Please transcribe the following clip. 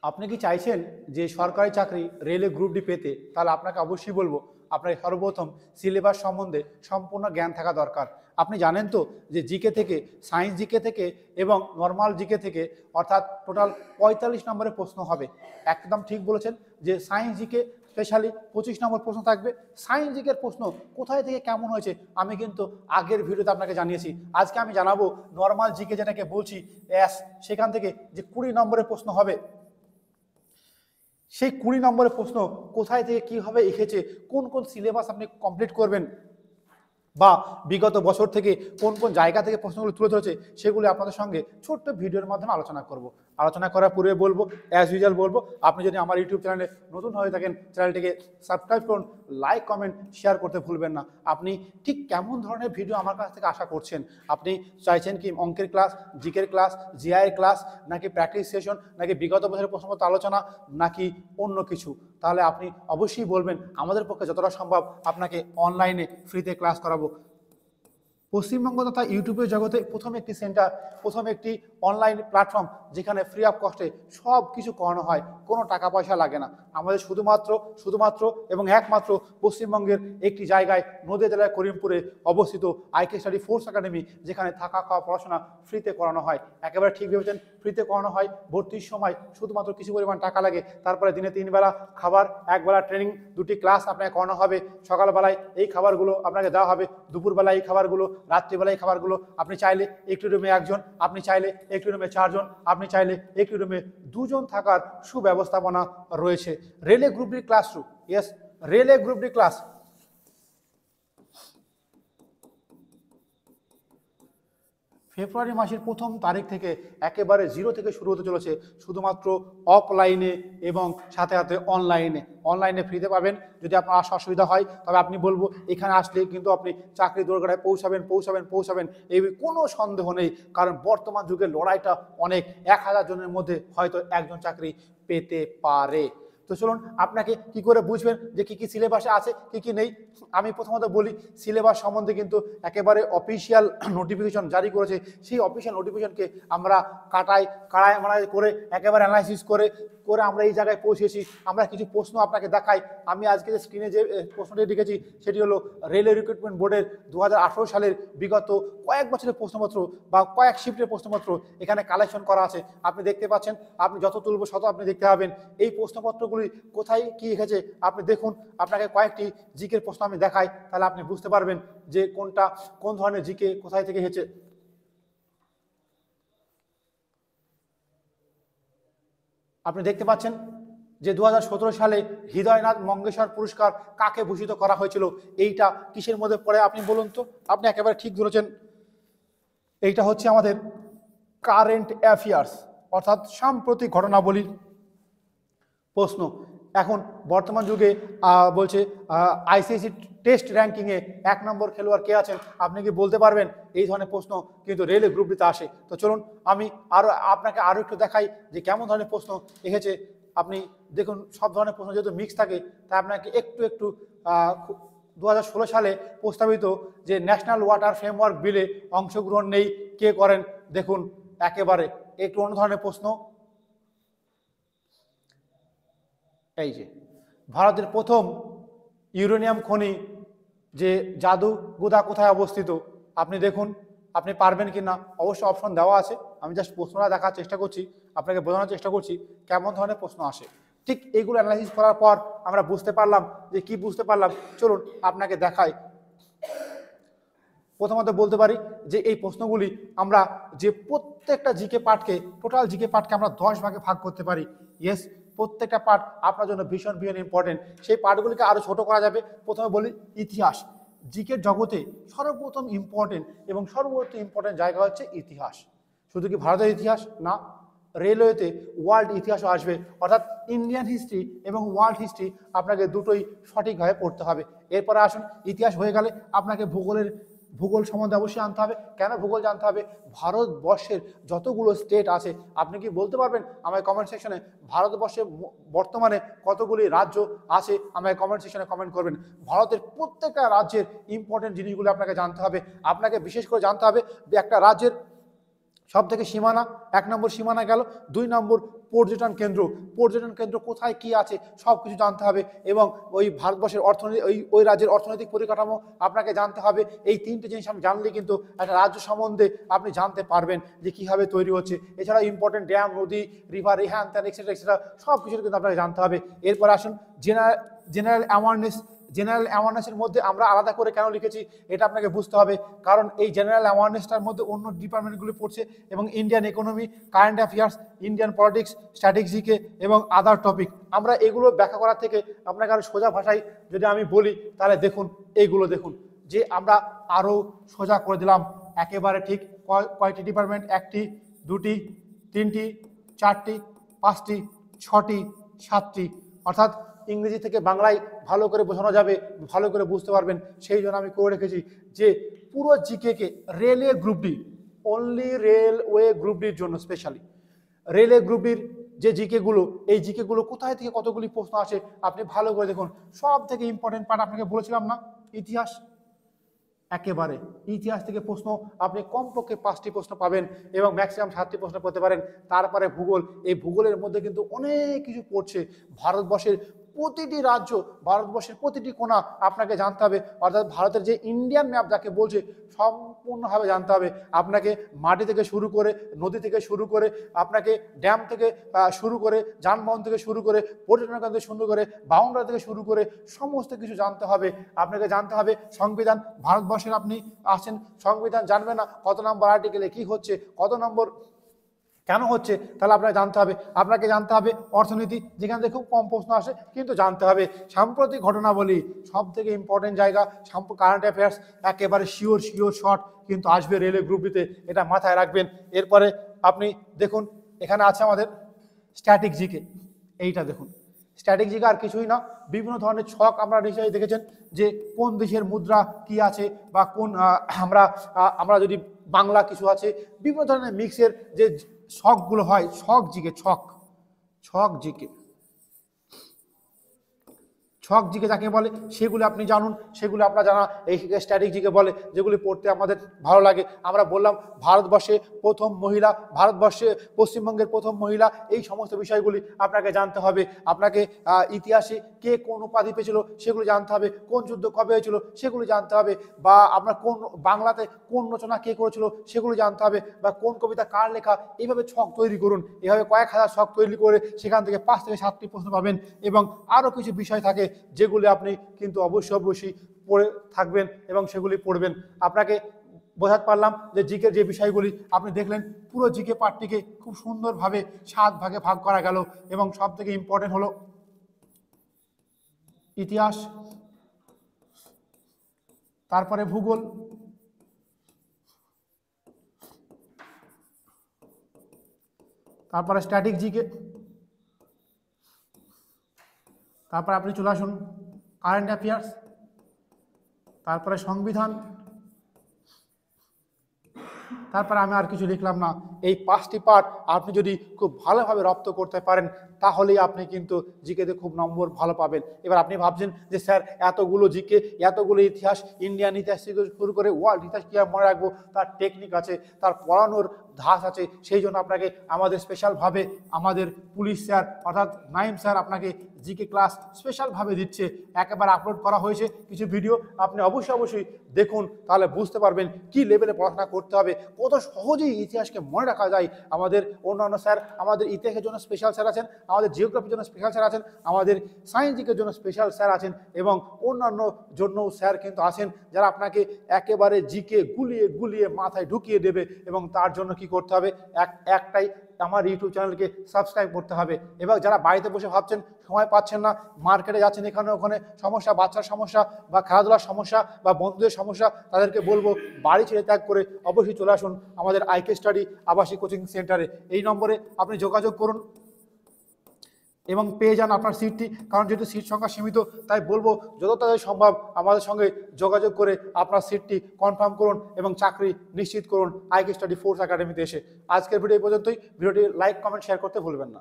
আপনি কি চাইছেন যে সরকারি চাকরি রেলে গ্রুপ ডি পেতে? তাহলে আপনাকে অবশ্যই বলবো আপনাকে সর্বপ্রথম সিলেবাস সম্বন্ধে সম্পূর্ণ জ্ঞান থাকা দরকার। আপনি জানেন তো যে জিকে থেকে, সায়েন্স জিকে থেকে এবং নর্মাল জিকে থেকে অর্থাৎ টোটাল 45 নম্বরের প্রশ্ন হবে। একদম ঠিক বলেছেন যে সায়েন্স জিকে স্পেশালি 25 নম্বর প্রশ্ন থাকবে। সায়েন্স জিকের প্রশ্ন কোথায় থেকে কেমন হয়েছে আমি কিন্তু আগের ভিডিওতে আপনাকে জানিয়েছি। আজকে আমি জানাবো নর্মাল জিকে যেটাকে বলছি সেখান থেকে যে 20 নম্বরের প্রশ্ন হবে। সেই 20 নম্বরের প্রশ্ন কোথায় থেকে কীভাবে এসেছে, কোন কোন সিলেবাস আপনি কমপ্লিট করবেন বা বিগত বছর থেকে কোন কোন জায়গা থেকে প্রশ্নগুলো তুলে ধরেছে সেগুলো আপনাদের সঙ্গে ছোট্ট ভিডিওর মাধ্যমে আলোচনা করব। আলোচনা করার পূর্বে বলবো, অ্যাজ ইউজুয়াল বলবো, আপনি যদি আমার ইউটিউব চ্যানেলে নতুন হয়ে থাকেন চ্যানেলটিকে সাবস্ক্রাইব করুন, লাইক কমেন্ট শেয়ার করতে ভুলবেন না। আপনি ঠিক কেমন ধরনের ভিডিও আমার কাছ থেকে আশা করছেন? আপনি চাইছেন কি অঙ্কের ক্লাস, জিকের ক্লাস, জিআইয়ের ক্লাস, নাকি প্র্যাকটিস সেশন, নাকি বিগত বছরের প্রশ্নপত্র আলোচনা, নাকি অন্য কিছু? তাহলে আপনি অবশ্যই বলবেন, আমাদের পক্ষে যতটা সম্ভব আপনাকে অনলাইনে ফ্রিতে ক্লাস করাবো। পশ্চিমবঙ্গ তথা ইউটিউবের জগতে প্রথম একটি সেন্টার, প্রথম একটি অনলাইন প্ল্যাটফর্ম যেখানে ফ্রি অফ কস্টে সব কিছু করানো হয়, কোনো টাকা পয়সা লাগে না। আমাদের শুধুমাত্র এবং একমাত্র পশ্চিমবঙ্গের একটি জায়গায় নদিয়া জেলার করিমপুরে অবস্থিত আইকে স্টাডি ফোর্স একাডেমি, যেখানে থাকা খাওয়া পড়াশোনা ফ্রিতে করানো হয়। একেবারে ঠিক ভেবেছেন, ফ্রিতে করানো হয়। ভর্তির সময় শুধুমাত্র কিছু পরিমাণ টাকা লাগে, তারপরে দিনে 3 বেলা খাবার, 1 বেলা ট্রেনিং, 2টি ক্লাস আপনাকে করানো হবে। সকালবেলায় এই খাবারগুলো আপনাকে দেওয়া হবে, দুপুরবেলায় এই খাবারগুলো, রাত্রিবেলায় খাবারগুলো। আপনি চাইলে একটি রুমে 1 জন, আপনি চাইলে একটি রুমে 4 জন, আপনি চাইলে একটি রুমে 2 জন থাকার সুব্যবস্থাপনা রয়েছে। রেলে গ্রুপ ডি ক্লাসরুম, ইয়েস, রেলে গ্রুপ ডি ক্লাস। ফেব্রুয়ারি মাসের 1ম তারিখ থেকে একেবারে 0 থেকে শুরু হতে চলেছে, শুধুমাত্র অফলাইনে এবং সাথে সাথে অনলাইনে ফ্রিতে পাবেন। যদি আপনার আসা অসুবিধা হয় তবে আপনি বলবো এখানে আসলে কিন্তু আপনি চাকরি দোরগোড়ায় পৌঁছাবেন, এই কোনো সন্দেহ নেই। কারণ বর্তমান যুগের লড়াইটা অনেক, 1000 জনের মধ্যে হয়তো 1 জন চাকরি পেতে পারে। তো চলুন, আপনাকে কি করে বুঝবেন যে কি কি সিলেবাসে আছে, কি কি নেই? আমি প্রথমত বলি, সিলেবাস সম্বন্ধে কিন্তু একেবারে অফিসিয়াল নোটিফিকেশন জারি করেছে। সেই অফিসিয়াল নোটিফিকেশনকে আমরা কাড়ায় করে একেবারে অ্যানালাইসিস করে আমরা এই জায়গায় পৌঁছেছি। আমরা কিছু প্রশ্ন আপনাকে দেখাই। আমি আজকে যে স্ক্রিনে যে প্রশ্নটি লিখেছি সেটি হলো রেলওয়ে রিক্রুটমেন্ট বোর্ডের 2018 সালের বিগত কয়েক বছরের প্রশ্নপত্র বা কয়েক শিফটের প্রশ্নপত্র এখানে কালেকশন করা আছে। আপনি দেখতে পাচ্ছেন, আপনি যত তুলব শত আপনি দেখতে পাবেন এই প্রশ্নপত্রগুলি কোথায় কি এসেছে। আপনি দেখুন, আপনাকে কয়েকটি জিকের প্রশ্ন আমি দেখাই, তাহলে আপনি বুঝতে পারবেন যে কোন ধরনের জিকে কোথায় থেকে এসেছে। আপনি দেখতে পাচ্ছেন যে 2017 সালে হৃদয়নাথ মঙ্গেশকর পুরস্কার কাকে ভূষিত করা হয়েছিল? এইটা কিসের মধ্যে পড়ে আপনি বলুন তো? আপনি একেবারে ঠিক ধরেছেন, এইটা হচ্ছে আমাদের কারেন্ট অ্যাফেয়ার্স, অর্থাৎ সাম্প্রতিক ঘটনাবলীর প্রশ্ন। এখন বর্তমান যুগে বলছে আইসিএসসি টেস্ট র্যাঙ্কিংয়ে 1 নম্বর খেলোয়াড় কে আছেন? আপনি কি বলতে পারবেন? এই ধরনের প্রশ্ন কিন্তু রেলে গ্রুপ ডিতে আসে। তো চলুন আমি আপনাকে আরও একটু দেখাই যে কেমন ধরনের প্রশ্ন এসেছে। আপনি দেখুন, সব ধরনের প্রশ্ন যেহেতু মিক্স থাকে, তাই আপনাকে একটু 2016 সালে প্রস্তাবিত যে ন্যাশনাল ওয়াটার ফ্রেমওয়ার্ক বিলে অংশগ্রহণ নেই, কে করেন? দেখুন, একেবারে একটু অন্য ধরনের প্রশ্ন। এই যে ভারতের প্রথম ইউরেনিয়াম খনি যে জাদুগোদা কোথায় অবস্থিত? আপনি দেখুন, আপনি পারবেন কি না। অবশ্য অপশন দেওয়া আছে, আমি জাস্ট প্রশ্নটা দেখার চেষ্টা করছি, আপনাকে বোঝানোর চেষ্টা করছি কেমন ধরনের প্রশ্ন আসে। ঠিক এগুলো অ্যানালাইসিস করার পর আমরা বুঝতে পারলাম যে কি বুঝতে পারলাম, চলুন আপনাকে দেখাই। প্রথমত বলতে পারি যে এই প্রশ্নগুলি আমরা যে প্রত্যেকটা জিকে পার্টকে, টোটাল জিকে পার্টকে আমরা 10 ভাগে ভাগ করতে পারি। ইয়েস, প্রত্যেকটা পার্ট আপনার জন্য ভীষণ ইম্পর্টেন্ট। সেই পার্টগুলিকে আরও ছোট করা যাবে। প্রথমে বলি ইতিহাস। জিকের জগতে সর্বপ্রথম ইম্পর্টেন্ট এবং সর্বোচ্চ ইম্পর্টেন্ট জায়গা হচ্ছে ইতিহাস। শুধু কি ভারতের ইতিহাস না, রেলওয়েতে ওয়ার্ল্ড ইতিহাসও আসবে, অর্থাৎ ইন্ডিয়ান হিস্ট্রি এবং ওয়ার্ল্ড হিস্ট্রি আপনাকে দুটোই সঠিকভাবে পড়তে হবে। এরপরে আসুন, ইতিহাস হয়ে গেলে আপনাকে ভূগোল সম্বন্ধে অবশ্যই আনতে হবে। কেন ভূগোল জানতে হবে? ভারতবর্ষের যতগুলো স্টেট আছে, আপনি কি বলতে পারবেন আমায় কমেন্ট সেকশনে? ভারতবর্ষে বর্তমানে কতগুলি রাজ্য আছে আমায় কমেন্ট সেকশনে কমেন্ট করবেন। ভারতের প্রত্যেকটা রাজ্যের ইম্পর্টেন্ট জিনিসগুলো আপনাকে জানতে হবে। আপনাকে বিশেষ করে জানতে হবে যে একটা রাজ্যের সব থেকে সীমানা, 1 নম্বর সীমানা গেল, 2 নম্বর পর্যটন কেন্দ্র কোথায় কি আছে সব কিছু জানতে হবে, এবং ওই ভারতবর্ষের অর্থনীতি ওই রাজ্যের অর্থনৈতিক পরিকাঠামো আপনাকে জানতে হবে। এই তিনটে জিনিস আপনি জানলে কিন্তু একটা রাজ্য সম্বন্ধে আপনি জানতে পারবেন যে কীভাবে তৈরি হচ্ছে। এছাড়া ইম্পর্টেন্ট ড্যাম, নদী, রিভার, হ্যান ত্যান এক্সেট্রা সব কিছু কিন্তু আপনাকে জানতে হবে। এরপর আসুন জেনারেল অ্যাওয়ারনেসের মধ্যে আমরা আলাদা করে কেন লিখেছি এটা আপনাকে বুঝতে হবে, কারণ এই জেনারেল অ্যাওয়ারনেসটার মধ্যে অন্য ডিপার্টমেন্টগুলি পড়ছে, এবং Indian economy, current affairs, Indian politics, স্ট্র্যাটেজিকে এবং আদার টপিক। আমরা এগুলো ব্যাখ্যা করার থেকে আপনাকে আরও সোজা ভাষায় যদি আমি বলি তাহলে দেখুন, এইগুলো দেখুন যে আমরা আরও সোজা করে দিলাম একেবারে ঠিক। কয়টি ডিপার্টমেন্ট? 1টি, 2টি, 3টি, 4টি, 5টি, 6টি, 7টি, অর্থাৎ ইংরেজি থেকে বাংলায় ভালো করে বোঝানো যাবে, ভালো করে বুঝতে পারবেন, সেই জন্য আমি করে রেখেছি যে পুরো জিকেকে railway group D, only railway group ডির জন্য স্পেশালি রেলওয়ে গ্রুপ ডির যে জিকেগুলো, এই জিকেগুলো কোথায় থেকে কতগুলি প্রশ্ন আসে আপনি ভালো করে দেখুন। সব থেকে ইম্পর্টেন্ট পার্ট আপনাকে বলেছিলাম না, ইতিহাস। একেবারে ইতিহাস থেকে প্রশ্ন আপনি কমপক্ষে 5টি প্রশ্ন পাবেন, এবং ম্যাক্সিমাম 7টি প্রশ্ন পেতে পারেন। তারপরে ভূগোল, এই ভূগোলের মধ্যে কিন্তু অনেক কিছু পড়ছে। ভারতবর্ষের প্রতিটি রাজ্য, ভারতবর্ষের প্রতিটি কোণা আপনাকে জানতে হবে, অর্থাৎ ভারতের যে ইন্ডিয়ান ম্যাপ যাকে বলছে সম্পূর্ণভাবে জানতে হবে। আপনাকে মাটি থেকে শুরু করে, নদী থেকে শুরু করে, আপনাকে ড্যাম থেকে শুরু করে, যানবাহন থেকে শুরু করে, পর্যটন কেন্দ্র থেকে শুরু করে, বাউন্ডারি থেকে শুরু করে সমস্ত কিছু জানতে হবে। আপনাকে জানতে হবে সংবিধান, ভারতবর্ষের আপনি আছেন, সংবিধান জানবে না কত নম্বর আর্টিকেলে কি হচ্ছে, কত নম্বর কেন হচ্ছে, তাহলে আপনাকে জানতে হবে। আপনাকে জানতে হবে অর্থনীতি, যেখান থেকে খুব কম প্রশ্ন আসে কিন্তু জানতে হবে। সাম্প্রতিক ঘটনাবলী, সব থেকে ইম্পর্টেন্ট জায়গা। কারেন্ট অ্যাফেয়ার্স একেবারে শিওর শর্ট কিন্তু আসবে রেলওয়ে গ্রুপ ডিতে, এটা মাথায় রাখবেন। এরপরে আপনি দেখুন এখানে আছে আমাদের স্ট্যাটিক জিকে। এইটা দেখুন, স্ট্যাটিক জিকে আর কিছুই না, বিভিন্ন ধরনের ছক আমরা নিশ্চয়ই দেখেছেন যে কোন দেশের মুদ্রা কি আছে, বা কোন আমরা যদি বাংলা কিছু আছে, বিভিন্ন ধরনের মিক্সের যে ছকগুলো হয়, ছক জিকে যাকে বলে সেগুলো আপনি জানুন, সেগুলো আপনার জানা এই স্ট্যাটিক জিকে বলে, যেগুলি পড়তে আমাদের ভালো লাগে। আমরা বললাম ভারতবর্ষে প্রথম মহিলা, ভারতবর্ষে পশ্চিমবঙ্গের প্রথম মহিলা, এই সমস্ত বিষয়গুলি আপনাকে জানতে হবে। আপনাকে ইতিহাসে কে কোন উপাধি পেয়েছিল সেগুলো জানতে হবে, কোন যুদ্ধ কবে হয়েছিল সেগুলো জানতে হবে, বা আপনার কোন বাংলাতে কোন রচনা কে করেছিল সেগুলো জানতে হবে, বা কোন কবিতা কার লেখা। এইভাবে ছক তৈরি করুন, এভাবে কয়েক হাজার ছক তৈরি করে সেখান থেকে 5 থেকে 7টি প্রশ্ন পাবেন। এবং আরও কিছু বিষয় থাকে যেগুলি আপনি কিন্তু অবশ্যই পড়ে থাকবেন এবং সেগুলি পড়বেন। আপনাকে বোঝাতে পারলাম যে জিকের যে বিষয়গুলি আপনি দেখলেন, পুরো জিকে পার্টটিকে খুব সুন্দরভাবে 7 ভাগে ভাগ করা গেল, এবং সব থেকে ইম্পর্টেন্ট হলো ইতিহাস, তারপরে ভূগোল, তারপরে স্ট্যাটিক জিকে, তারপরে আপনি চলে আসুন কারেন্ট অ্যাফেয়ার্স, তারপরে সংবিধান, তারপরে আমি আর কিছু লিখলাম না। এই 5টি পার্ট আপনি যদি খুব ভালোভাবে রপ্ত করতে পারেন তাহলেই আপনি কিন্তু জিকেতে খুব নম্বর ভালো পাবেন। এবার আপনি ভাবছেন যে স্যার এতগুলো জিকে, এতগুলো ইতিহাস, ইন্ডিয়ান ইতিহাস থেকে শুরু করে ওয়ার্ল্ড ইতিহাস কীভাবে মনে রাখবো, তার টেকনিক আছে, তার পড়ানোর ধাঁচ আছে। সেই জন্য আপনাকে আমাদের স্পেশালভাবে আমাদের পুলিশ স্যার অর্থাৎ নাইম স্যার আপনাকে জিকে ক্লাস স্পেশালভাবে দিচ্ছে, একেবারে আপলোড করা হয়েছে কিছু ভিডিও, আপনি অবশ্যই দেখুন, তাহলে বুঝতে পারবেন কি লেভেলে পড়াশোনা করতে হবে, কত সহজেই ইতিহাসকে মনে রাখা যায়। আমাদের অন্যান্য স্যার, আমাদের ইতিহাসের জন্য স্পেশাল স্যার আছেন, আমাদের জিওগ্রাফির জন্য স্পেশাল স্যার আছেন, আমাদের সায়েন্স জিকের জন্য স্পেশাল স্যার আছেন, এবং অন্যান্য জন্য স্যার কিন্তু আছেন যারা আপনাকে একেবারে জিকে গুলিয়ে মাথায় ঢুকিয়ে দেবে। এবং তার জন্য কি করতে হবে, একটাই, আমার ইউটিউব চ্যানেলকে সাবস্ক্রাইব করতে হবে। এবার যারা বাড়িতে বসে ভাবছেন সময় পাচ্ছেন না, মার্কেটে যাচ্ছেন এখানে ওখানে সমস্যা, বাচ্চার সমস্যা বা খেলাধুলার সমস্যা বা বন্ধুদের সমস্যা, তাদেরকে বলবো বাড়ি ছেড়ে ত্যাগ করে অবশ্যই চলে আসুন আমাদের আইকে স্টাডি আবাসিক কোচিং সেন্টারে। এই নম্বরে আপনি যোগাযোগ করুন এবং পেয়ে যান আপনার সিটটি। কারণ যেহেতু সিট সংখ্যা সীমিত, তাই বলবো যত তাড়াতাড়ি সম্ভব আমাদের সঙ্গে যোগাযোগ করে আপনার সিটটি কনফার্ম করুন এবং চাকরি নিশ্চিত করুন আইকে স্টাডি ফোর্স একাডেমিতে এসে। আজকের ভিডিও এই পর্যন্তই। ভিডিওটি লাইক, কমেন্ট, শেয়ার করতে ভুলবেন না।